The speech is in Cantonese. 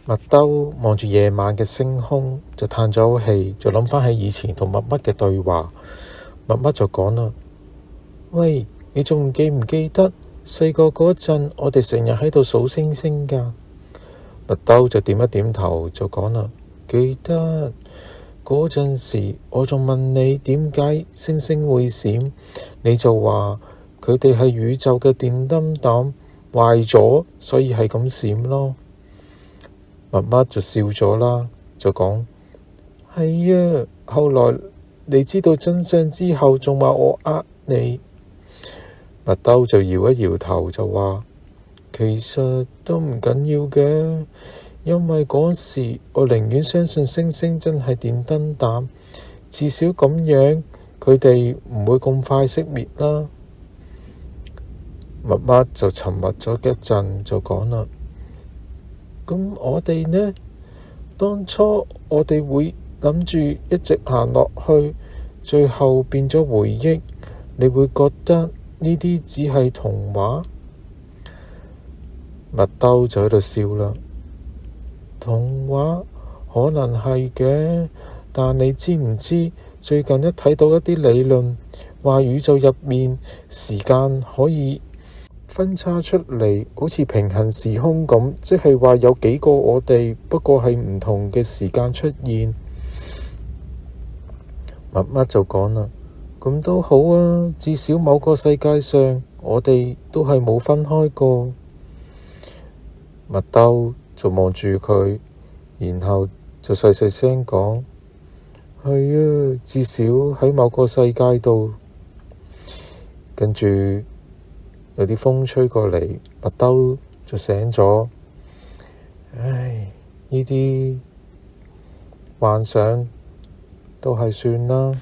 麥兜望住夜晚嘅星空，就嘆咗口氣，就諗返起以前同乜乜嘅對話。乜乜就講啦：喂，你仲記唔記得細個嗰陣，我哋成日喺度數星星㗎？麥兜就點一點頭，就講啦：記得嗰陣時，我仲問你點解星星會閃，你就話佢哋係宇宙嘅電燈膽壞咗，所以係咁閃咯。乜乜就笑咗啦，就講：係啊，後來你知道真相之後，仲話我呃你。麥兜就搖一搖頭，就話：其實都唔緊要嘅，因為嗰時我寧願相信星星真係電燈膽，至少咁樣佢哋唔會咁快熄滅啦。乜乜就沉默咗一陣，就講啦：咁我哋呢？當初我哋會諗住一直行落去，最後變咗回憶，你會覺得呢啲只係童話？麥兜就喺度笑啦。童話可能係嘅，但你知唔知最近一睇到一啲理論，話宇宙入面時間可以分叉出嚟，好似平行時空咁，即係話有幾個我哋，不過係唔同嘅時間出現。乜乜就講啦，咁都好啊，至少某個世界上我哋都係冇分開過。麥兜就望住佢，然後就細細聲講：係啊，至少喺某個世界度。跟住有啲風吹過嚟，麥兜就醒咗。唉，呢啲幻想都係算啦。